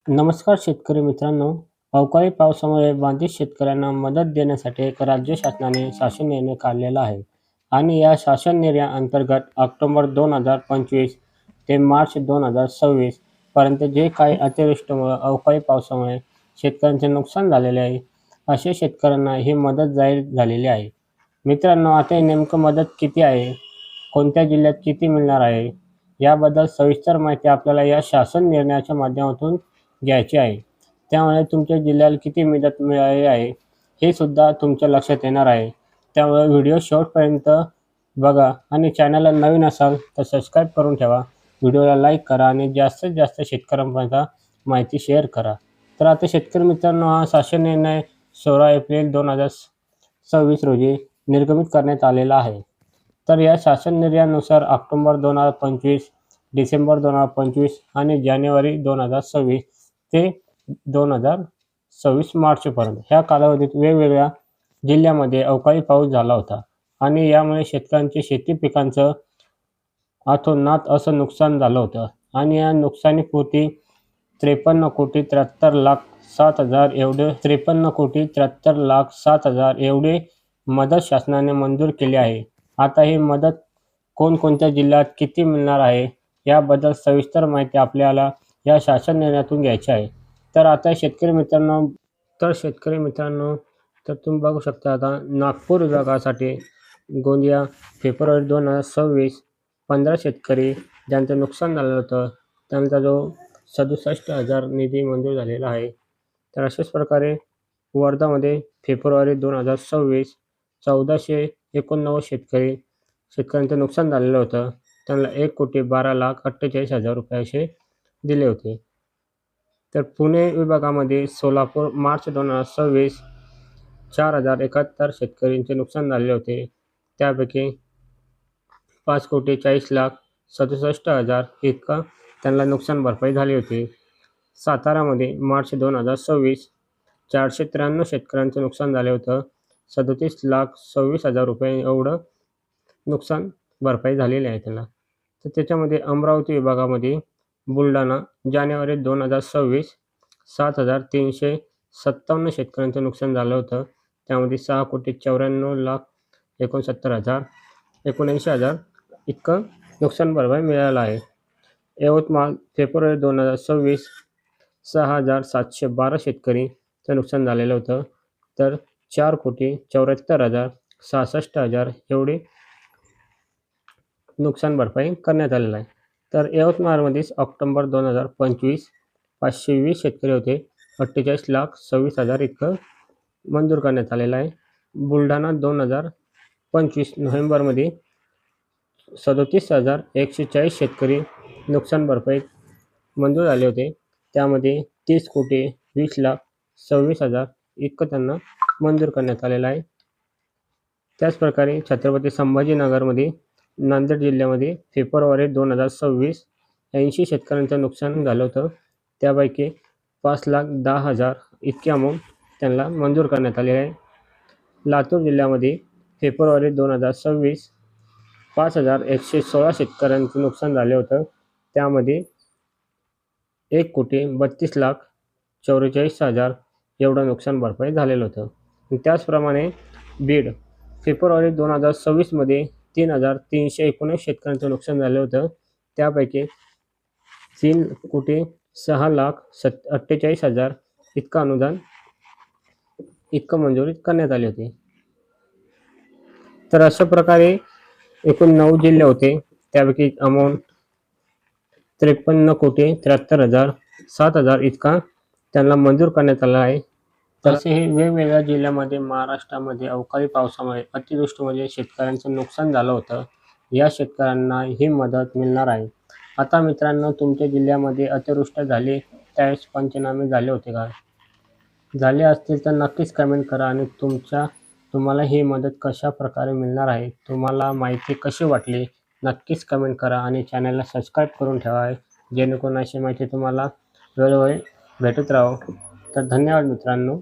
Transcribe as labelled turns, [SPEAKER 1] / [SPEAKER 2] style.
[SPEAKER 1] नमस्कार शेतकरी मित्रांनो. अवकाळी पावसामुळे बाधित शेतकऱ्यांना मदत देण्यासाठी एक राज्य शासनाने शासन निर्णय काढलेला आहे आणि या शासन निर्णयाअंतर्गत ऑक्टोबर 2025 ते मार्च 2026 पर्यंत जे काही अतिवृष्टीमुळे अवकाळी पावसामुळे शेतकऱ्यांचे नुकसान झालेले आहे, अशा शेतकऱ्यांना ही मदत जाहीर झालेली आहे. मित्रांनो, आता हे नेमकं मदत किती आहे, कोणत्या जिल्ह्यात किती मिळणार आहे, याबद्दल सविस्तर माहिती आपल्याला या शासन निर्णयाच्या माध्यमातून घ्यायची आहे. त्यामुळे तुमच्या जिल्ह्याला किती मदत मिळाली आहे, हे सुद्धा तुमच्या लक्षात येणार आहे. त्यामुळे व्हिडिओ शेवटपर्यंत बघा आणि चॅनलला नवीन असाल तर सबस्क्राईब करून ठेवा. व्हिडिओला लाईक करा आणि जास्तीत जास्त शेतकऱ्यांपर्यंत माहिती शेअर करा. तर आता शेतकरी मित्रांनो, हा शासन निर्णय 16 एप्रिल 2026 रोजी निर्गमित करण्यात आलेला आहे. तर या शासन निर्णयानुसार ऑक्टोबर 2025, डिसेंबर 2025 आणि जानेवारी 2026 ते 2026 मार्चपर्यंत ह्या कालावधीत वेगवेगळ्या जिल्ह्यामध्ये अवकाळी पाऊस झाला होता आणि यामुळे शेतकऱ्यांचे शेती पिकांचं अतोनात असं नुकसान झालं होतं आणि या नुकसानीपोटी 53,73,07,000 एवढे मदत शासनाने मंजूर केली आहे. आता ही मदत कोणकोणत्या जिल्ह्यात किती मिळणार आहे, याबद्दल सविस्तर माहिती आपल्याला या शासन निर्णयातून घ्यायची आहे. तर आता शेतकरी मित्रांनो, तर तुम्ही बघू शकता, आता नागपूर विभागासाठी गोंदिया फेब्रुवारी 2026 15 शेतकरी ज्यांचं नुकसान झालं होतं, त्यांचा जो 67,000 निधी मंजूर झालेला आहे. तर अशाच प्रकारे वर्धामध्ये फेब्रुवारी 2026 1489 शेतकऱ्यांचं नुकसान झालेलं होतं. त्यांना 1,12,48,000 रुपये असे दिले होते. तर पुणे विभागामध्ये सोलापूर मार्च 2026 4,071 शेतकऱ्यांचे नुकसान झालेले होते. त्यापैकी 5,40,67,000 इतका त्यांना नुकसान भरपाई झाली होती. सातारामध्ये मार्च 2026 493 शेतकऱ्यांचं नुकसान झालं होतं. 37,26,000 रुपये एवढं नुकसान भरपाई झालेली आहे त्याला. तर त्याच्यामध्ये अमरावती विभागामध्ये बुलढाणा जानेवारी 2026 7,357 शेतकऱ्यांचं नुकसान झालं होतं. त्यामध्ये 6,94,69,000 इतकं नुकसान भरपाई मिळालं आहे. यवतमाळ फेब्रुवारी 2026 6,712 शेतकरीचं नुकसान झालेलं होतं. तर 4,74,66,000 एवढी नुकसान भरपाई करण्यात आलेलं आहे. तर यवतमाळमध्येच ऑक्टोबर 2025 520 शेतकरी होते. 48,26,000 इतकं मंजूर करण्यात आलेलं आहे. बुलढाणा 2025 नोव्हेंबरमध्ये 37,140 शेतकरी नुकसान भरपाई मंजूर झाले होते. त्यामध्ये 30,20,26,000 इतकं त्यांना मंजूर करण्यात आलेलं आहे. त्याचप्रकारे छत्रपती संभाजीनगरमध्ये नांदेड जिल्ह्यामध्ये फेब्रुवारी 2026 80 शेतकऱ्यांचं नुकसान झालं होतं. त्यापैकी 5,10,000 इतकी अमाऊंट त्यांना मंजूर करण्यात आली आहे. लातूर जिल्ह्यामध्ये फेब्रुवारी 2026 5,116 शेतकऱ्यांचं नुकसान झालं होतं. त्यामध्ये 1,32,44,000 एवढं नुकसान भरपाई झालेलं होतं. त्याचप्रमाणे बीड फेब्रुवारी 2026 मध्ये 3,319 शेतकऱ्यांचं नुकसान झालं होतं. त्यापैकी 3,06,48,000 इतकं अनुदान मंजुरी करण्यात आली होती. तर अशा प्रकारे एकूण 9 जिल्हे होते. त्यापैकी अमाऊंट 53,73,007,000 इतका त्यांना मंजूर करण्यात आला आहे. तसे हे वेगवेगळ्या जिल्ह्यामध्ये महाराष्ट्रामध्ये अवकाळी पावसामुळे अतिवृष्टीमुळे शेतकऱ्यांचं नुकसान झालं होतं. या शेतकऱ्यांना ही मदत मिळणार आहे. आता मित्रांनो, तुमच्या जिल्ह्यामध्ये अतिवृष्टी झाली त्यावेळेस पंचनामे झाले होते का? झाले असतील तर नक्कीच कमेंट करा आणि तुम्हाला ही मदत कशा प्रकारे मिळणार आहे, तुम्हाला माहिती कशी वाटली, नक्कीच कमेंट करा आणि चॅनलला सबस्क्राईब करून ठेवा, जेणेकरून अशी माहिती तुम्हाला वेळोवेळी भेटत राहो. तर धन्यवाद मित्रांनो.